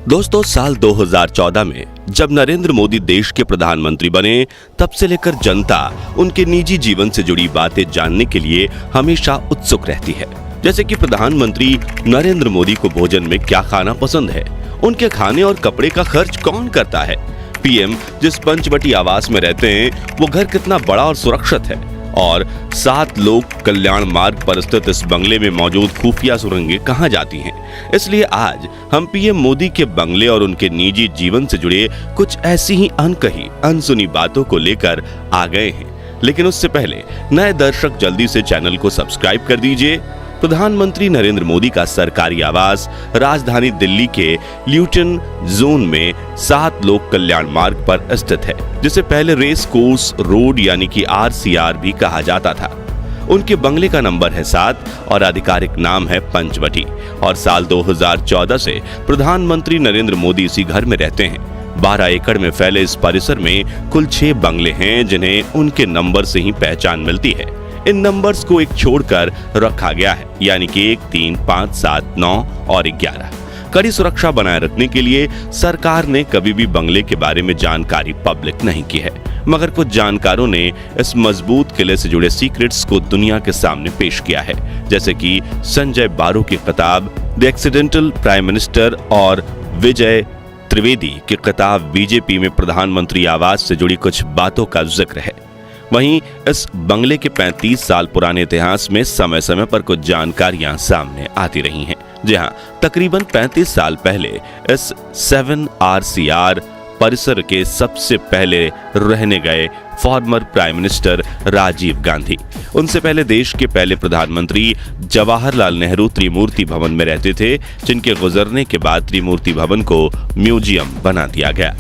दोस्तों, साल 2014 में जब नरेंद्र मोदी देश के प्रधानमंत्री बने, तब से लेकर जनता उनके निजी जीवन से जुड़ी बातें जानने के लिए हमेशा उत्सुक रहती है। जैसे कि प्रधानमंत्री नरेंद्र मोदी को भोजन में क्या खाना पसंद है, उनके खाने और कपड़े का खर्च कौन करता है, पीएम जिस पंचवटी आवास में रहते हैं वो घर कितना बड़ा और सुरक्षित है, और 7 लोक कल्याण मार्ग पर स्थित इस बंगले में मौजूद खुफिया सुरंगें कहां जाती हैं। इसलिए आज हम पीएम मोदी के बंगले और उनके निजी जीवन से जुड़े कुछ ऐसी ही अनकही अनसुनी बातों को लेकर आ गए हैं। लेकिन उससे पहले नए दर्शक जल्दी से चैनल को सब्सक्राइब कर दीजिए। प्रधानमंत्री नरेंद्र मोदी का सरकारी आवास राजधानी दिल्ली के ल्यूटन जोन में 7 लोक कल्याण मार्ग पर स्थित है, जिसे पहले रेस कोर्स रोड यानी कि RCR भी कहा जाता था। उनके बंगले का नंबर है 7 और आधिकारिक नाम है पंचवटी, और साल 2014 से प्रधानमंत्री नरेंद्र मोदी इसी घर में रहते हैं। 12 एकड़ में फैले इस परिसर में कुल 6 बंगले हैं, जिन्हें उनके नंबर से ही पहचान मिलती है। इन नंबर्स को एक छोड़कर रखा गया है, यानी कि 1, 3, 5, 7, 9 और 11। कड़ी सुरक्षा बनाए रखने के लिए सरकार ने कभी भी बंगले के बारे में जानकारी पब्लिक नहीं की है, मगर कुछ जानकारों ने इस मजबूत किले से जुड़े सीक्रेट्स को दुनिया के सामने पेश किया है। जैसे कि संजय बारू की किताब द एक्सीडेंटल प्राइम मिनिस्टर और विजय त्रिवेदी की किताब बीजेपी में प्रधानमंत्री आवास से जुड़ी कुछ बातों का जिक्र है। वहीं इस बंगले के 35 साल पुराने इतिहास में समय समय पर कुछ जानकारियां सामने आती रही हैं। जी हां, तकरीबन 35 साल पहले इस 7 RCR परिसर के सबसे पहले रहने गए former prime minister Rajiv Gandhi. उनसे पहले देश के पहले प्रधानमंत्री जवाहरलाल नेहरू त्रिमूर्ति भवन में रहते थे, जिनके गुजरने के बाद त्रिमूर्ति भवन को म्यूजियम बना दिया गया।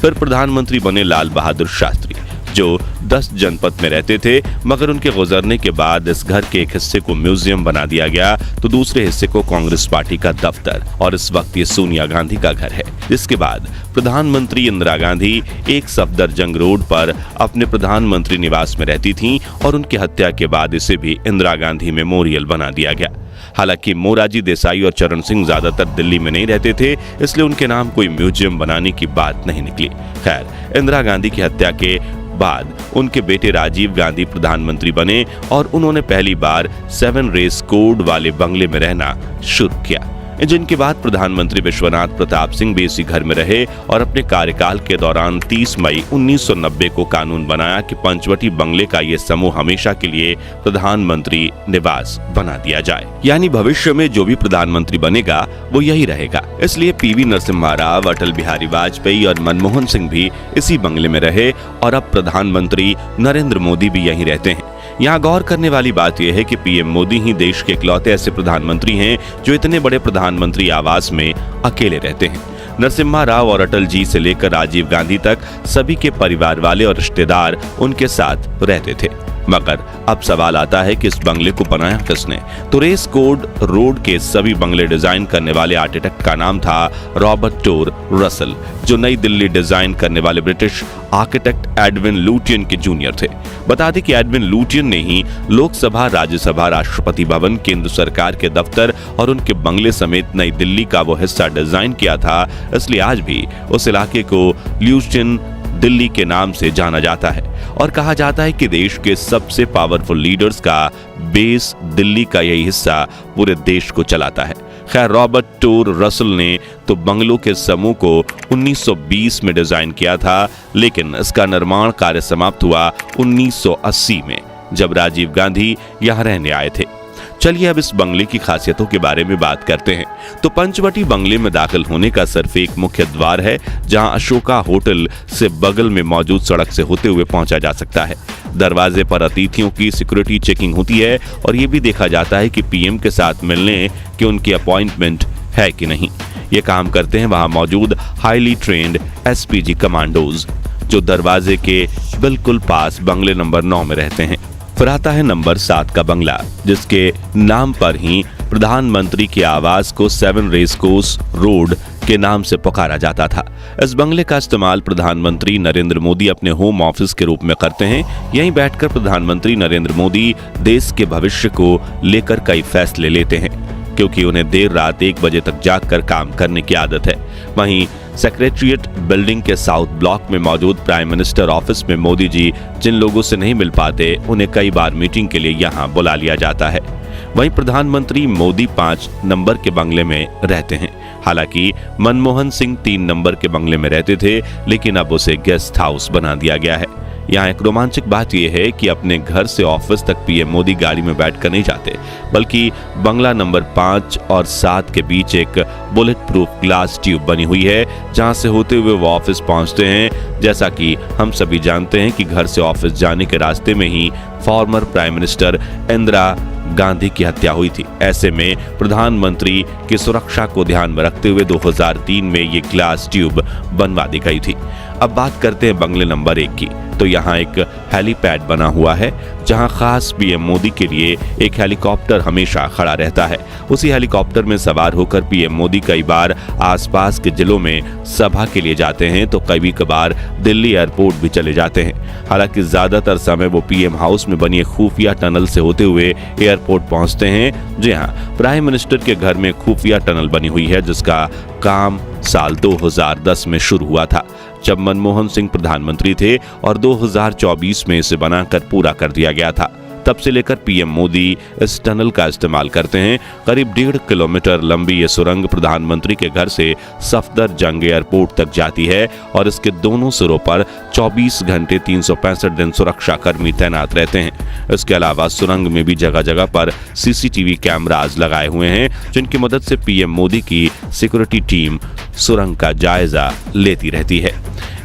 फिर प्रधानमंत्री बने लाल बहादुर शास्त्री, जो 10 जनपद में रहते थे, मगर उनके गुजरने के बाद इस घर के एक हिस्से को म्यूजियम बना दिया गया, तो दूसरे हिस्से को कांग्रेस पार्टी का दफ्तर, और इस वक्त ये सोनिया गांधी का घर है। इसके बाद प्रधानमंत्री इंदिरा गांधी एक सफदरजंग रोड पर अपने प्रधानमंत्री निवास में रहती थीं, और उनकी हत्या के बाद इसे भी इंदिरा गांधी मेमोरियल बना दिया गया। हालांकि मोरारजी देसाई और चरण सिंह ज्यादातर दिल्ली में नहीं रहते थे, इसलिए उनके नाम कोई म्यूजियम बनाने की बात नहीं निकली। खैर, इंदिरा गांधी की हत्या के बाद उनके बेटे राजीव गांधी प्रधानमंत्री बने, और उन्होंने पहली बार 7 रेस कोड वाले बंगले में रहना शुरू किया, जिनके बाद प्रधानमंत्री विश्वनाथ प्रताप सिंह भी इसी घर में रहे, और अपने कार्यकाल के दौरान 30 मई 1990 को कानून बनाया कि पंचवटी बंगले का ये समूह हमेशा के लिए प्रधानमंत्री निवास बना दिया जाए, यानी भविष्य में जो भी प्रधानमंत्री बनेगा वो यही रहेगा। इसलिए PV नरसिम्हा राव, अटल बिहारी वाजपेयी और मनमोहन सिंह भी इसी बंगले में रहे, और अब प्रधानमंत्री नरेंद्र मोदी भी यहीं रहते हैं। यहाँ गौर करने वाली बात यह है कि पीएम मोदी ही देश के इकलौते ऐसे प्रधानमंत्री हैं जो इतने बड़े प्रधानमंत्री आवास में अकेले रहते हैं। नरसिम्हा राव और अटल जी से लेकर राजीव गांधी तक सभी के परिवार वाले और रिश्तेदार उनके साथ रहते थे। मगर अब सवाल आता है कि इस बंगले को बनाया किसने? तो रेस कोड रोड के सभी बंगले डिजाइन करने वाले आर्किटेक्ट का नाम था रॉबर्ट टोर रसल, जो नई दिल्ली डिजाइन करने वाले ब्रिटिश आर्किटेक्ट एडविन लुटियन के जूनियर थे। बता दें कि एडविन लुटियन ने ही लोकसभा, राज्यसभा, राष्ट्रपति भवन, केंद्र सरकार के दफ्तर और उनके बंगले समेत नई दिल्ली का वो हिस्सा डिजाइन किया था। इसलिए आज भी उस इलाके को ल्यूटियन दिल्ली के नाम से जाना जाता है, और कहा जाता है कि देश के सबसे पावरफुल लीडर्स का बेस दिल्ली का यही हिस्सा पूरे देश को चलाता है। खैर, रॉबर्ट टोर रसल ने तो बंगलों के समूह को 1920 में डिजाइन किया था, लेकिन इसका निर्माण कार्य समाप्त हुआ 1980 में, जब राजीव गांधी यहाँ रहने आए थे। चलिए अब इस बंगले की खासियतों के बारे में बात करते हैं। तो पंचवटी बंगले में दाखिल होने का सिर्फ एक मुख्य द्वार है, जहां अशोका होटल से बगल में मौजूद सड़क से होते हुए पहुंचा जा सकता है। दरवाजे पर अतिथियों की सिक्योरिटी चेकिंग होती है, और ये भी देखा जाता है कि पीएम के साथ मिलने की उनकी अपॉइंटमेंट है कि नहीं। ये काम करते हैं वहां मौजूद हाईली ट्रेन्ड SPG कमांडोज, जो दरवाजे के बिल्कुल पास बंगले नंबर 9 में रहते हैं। फिर आता है नंबर 7 का बंगला, जिसके नाम पर ही प्रधानमंत्री के आवास को 7 रेस कोर्स रोड के नाम से पुकारा जाता था। इस बंगले का इस्तेमाल प्रधानमंत्री नरेंद्र मोदी अपने होम ऑफिस के रूप में करते हैं। यहीं बैठकर प्रधानमंत्री नरेंद्र मोदी देश के भविष्य को लेकर कई फैसले लेते हैं। क्योंकि उन्हें देर रात 1 बजे तक जागकर काम करने की आदत है। वहीं सेक्रेटरीट बिल्डिंग के साउथ ब्लॉक में मौजूद प्राइम मिनिस्टर ऑफिस में मोदी जी जिन लोगों से नहीं मिल पाते, उन्हें कई बार मीटिंग के लिए यहां बुला लिया जाता है। वहीं प्रधानमंत्री मोदी 5 नंबर के बंगले में रहते हैं। हालांकि मनमोहन सिंह 3 नंबर के बंगले में रहते थे, लेकिन अब उसे गेस्ट हाउस बना दिया गया है। यहाँ एक रोमांचक बात यह है कि अपने घर से ऑफिस तक पीएम मोदी गाड़ी में बैठकर नहीं जाते, बल्कि बंगला नंबर 5 और 7 के बीच एक बुलेट प्रूफ ग्लास ट्यूब बनी हुई है, जहां से होते हुए वो ऑफिस पहुंचते हैं। जैसा कि हम सभी जानते हैं कि घर से ऑफिस जाने के रास्ते में ही former prime minister Indira Gandhi की हत्या हुई थी। ऐसे में प्रधानमंत्री की सुरक्षा को ध्यान में रखते हुए 2003 में ये ग्लास ट्यूब बनवा दी गई थी। अब बात करते हैं बंगले नंबर 1 की। तो यहाँ एक हेलीपैड बना हुआ है, जहां खास पीएम मोदी के लिए एक हेलीकॉप्टर हमेशा खड़ा रहता है। उसी हेलीकॉप्टर में सवार होकर पीएम मोदी कई बार आसपास के जिलों में सभा के लिए जाते हैं, तो कभी कभार दिल्ली एयरपोर्ट भी चले जाते हैं। हालांकि ज्यादातर समय वो पीएम हाउस में बनी खुफिया टनल से होते हुए एयरपोर्ट पहुंचते हैं। जी हाँ, प्राइम मिनिस्टर के घर में खुफिया टनल बनी हुई है, जिसका काम साल 2010 में शुरू हुआ था, जब मनमोहन सिंह प्रधानमंत्री थे, और 2024 में इसे बनाकर पूरा कर दिया गया था। तब से लेकर पीएम मोदी इस टनल का इस्तेमाल करते हैं। करीब 1.5 किलोमीटर लंबी ये सुरंग प्रधानमंत्री के घर से सफदरजंग एयरपोर्ट तक जाती है, और इसके दोनों सिरों पर 24 घंटे 365 दिन सुरक्षा कर्मी तैनात रहते हैं। इसके अलावा सुरंग में भी जगह जगह पर सीसीटीवी कैमरास लगाए हुए हैं, जिनकी मदद से पीएम मोदी की सिक्योरिटी टीम सुरंग का जायजा लेती रहती है।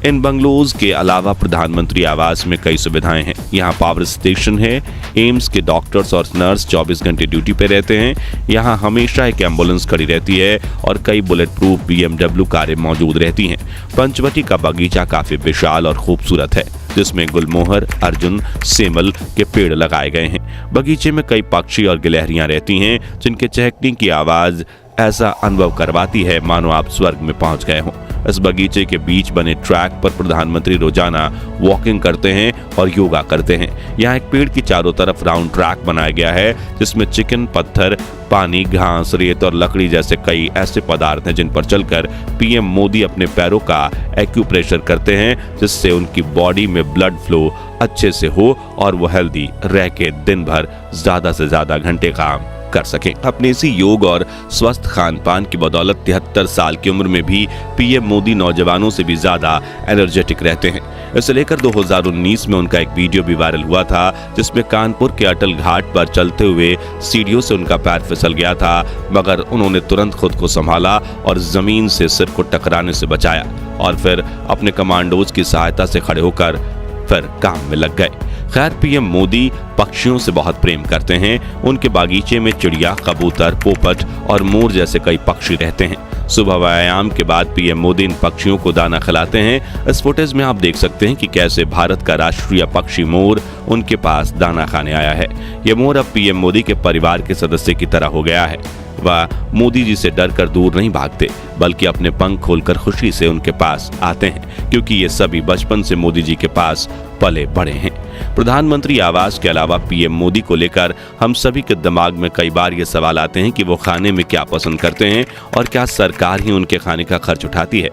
इन बंगलोज के अलावा प्रधानमंत्री आवास में कई सुविधाएं हैं। यहाँ पावर स्टेशन है, एम्स के डॉक्टर्स और नर्स 24 घंटे ड्यूटी पे रहते हैं। यहाँ हमेशा एक एम्बुलेंस खड़ी रहती है, और कई बुलेट प्रूफ BMW कारें मौजूद रहती हैं। पंचवटी का बगीचा काफी विशाल और खूबसूरत है, जिसमें गुलमोहर, अर्जुन, सेमल के पेड़ लगाए गए हैं। बगीचे में कई पक्षी और गिलहरियां रहती हैं, जिनके चहकने की आवाज ऐसा अनुभव करवाती है मानो आप स्वर्ग में पहुंच गए हों। इस बगीचे के बीच बने ट्रैक पर प्रधानमंत्री रोजाना वॉकिंग करते हैं और योगा करते हैं। यहाँ एक पेड़ की चारों तरफ राउंड ट्रैक बनाया गया है, जिसमें चिकन, पत्थर, पानी, घास, रेत और लकड़ी जैसे कई ऐसे पदार्थ हैं जिन पर चलकर पीएम मोदी अपने पैरों का एक्यूप्रेशर करते हैं, जिससे उनकी बॉडी में ब्लड फ्लो अच्छे से हो और वो हेल्दी रह के दिन भर ज्यादा से ज्यादा घंटे काम कर सकें। अपने इसी योग और स्वस्थ खान पान की बदौलत 73 साल की उम्र में भी पीएम मोदी नौजवानों से भी ज्यादा एनर्जेटिक रहते हैं। इसे लेकर 2019 में उनका एक वीडियो भी वायरल हुआ था, जिसमें कानपुर के अटल घाट पर चलते हुए सीढ़ियों से उनका पैर फिसल गया था, मगर उन्होंने तुरंत खुद को संभाला और जमीन से सिर को टकराने से बचाया, और फिर अपने कमांडोज की सहायता से खड़े होकर फिर काम में लग गए। खैर, पीएम मोदी पक्षियों से बहुत प्रेम करते हैं। उनके बागीचे में चिड़िया, कबूतर, पोपट और मोर जैसे कई पक्षी रहते हैं। सुबह व्यायाम के बाद पीएम मोदी इन पक्षियों को दाना खिलाते हैं। इस फुटेज में आप देख सकते हैं कि कैसे भारत का राष्ट्रीय पक्षी मोर उनके पास दाना खाने आया है। यह मोर अब पीएम मोदी के परिवार के सदस्य की तरह हो गया है। वह मोदी जी से डरकर दूर नहीं भागते, बल्कि अपने पंख खोलकर खुशी से उनके पास आते हैं, क्योंकि ये सभी बचपन से मोदी जी के पास पले बड़े हैं। प्रधानमंत्री आवास के अलावा पीएम मोदी को लेकर हम सभी के दिमाग में कई बार ये सवाल आते हैं कि वो खाने में क्या पसंद करते हैं, और क्या सरकार ही उनके खाने का खर्च उठाती है।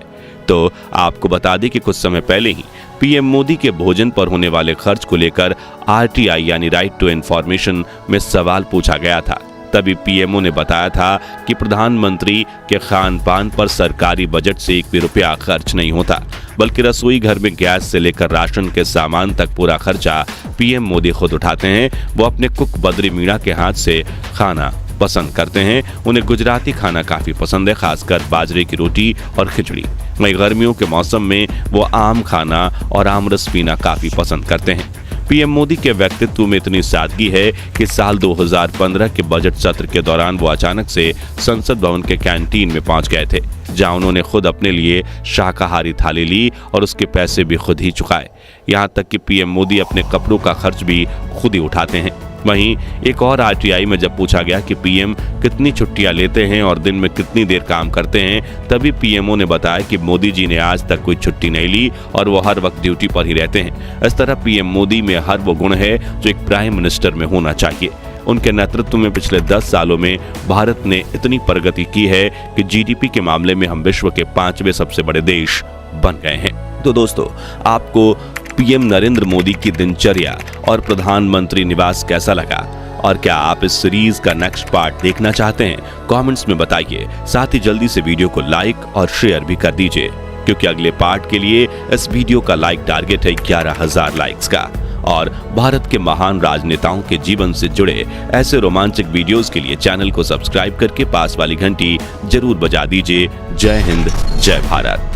तो आपको बता दें कि कुछ समय पहले ही पीएम मोदी के भोजन पर होने वाले खर्च को लेकर RTI यानी राइट टू इंफॉर्मेशन में सवाल पूछा गया था। तभी पीएमओ ने बताया था कि प्रधानमंत्री के खान पान पर सरकारी बजट से 1 भी रुपया खर्च नहीं होता, बल्कि रसोई घर में गैस से लेकर राशन के सामान तक पूरा खर्चा पीएम मोदी खुद उठाते हैं। वो अपने कुक बद्री मीणा के हाथ से खाना पसंद करते हैं। उन्हें गुजराती खाना काफी पसंद है, खासकर बाजरे की रोटी और खिचड़ी। वहीं गर्मियों के मौसम में वो आम खाना और आमरस पीना काफी पसंद करते हैं। पीएम मोदी के व्यक्तित्व में इतनी सादगी है कि साल 2015 के बजट सत्र के दौरान वो अचानक से संसद भवन के कैंटीन में पहुंच गए थे, जहां उन्होंने खुद अपने लिए शाकाहारी थाली ली और उसके पैसे भी खुद ही चुकाए। यहां तक कि पीएम मोदी अपने कपड़ों का खर्च भी खुद ही उठाते हैं। वहीं एक और RTI में जब पूछा गया कि पीएम कितनी छुट्टियां लेते हैं और दिन में कितनी देर काम करते हैं, तभी पीएमओ ने बताया कि मोदी जी ने आज तक कोई छुट्टी नहीं ली और वो हर वक्त ड्यूटी पर ही रहते हैं। इस तरह पीएम मोदी में हर वो गुण है जो एक प्राइम मिनिस्टर में होना चाहिए। उनके नेतृत्व में पिछले 10 सालों में भारत ने इतनी प्रगति की है कि जीडीपी के मामले में हम विश्व के 5वें सबसे बड़े देश बन गए हैं। तो दोस्तों, आपको पीएम नरेंद्र मोदी की दिनचर्या और प्रधानमंत्री निवास कैसा लगा, और क्या आप इस सीरीज का नेक्स्ट पार्ट देखना चाहते हैं? कमेंट्स में बताइए। साथ ही जल्दी से वीडियो को लाइक और शेयर भी कर दीजिए, क्योंकि अगले पार्ट के लिए इस वीडियो का लाइक टारगेट है 11,000 लाइक्स का। और भारत के महान राजनेताओं के जीवन से जुड़े ऐसे रोमांचक वीडियोस के लिए चैनल को सब्सक्राइब करके पास वाली घंटी जरूर बजा दीजिए। जय हिंद, जय भारत।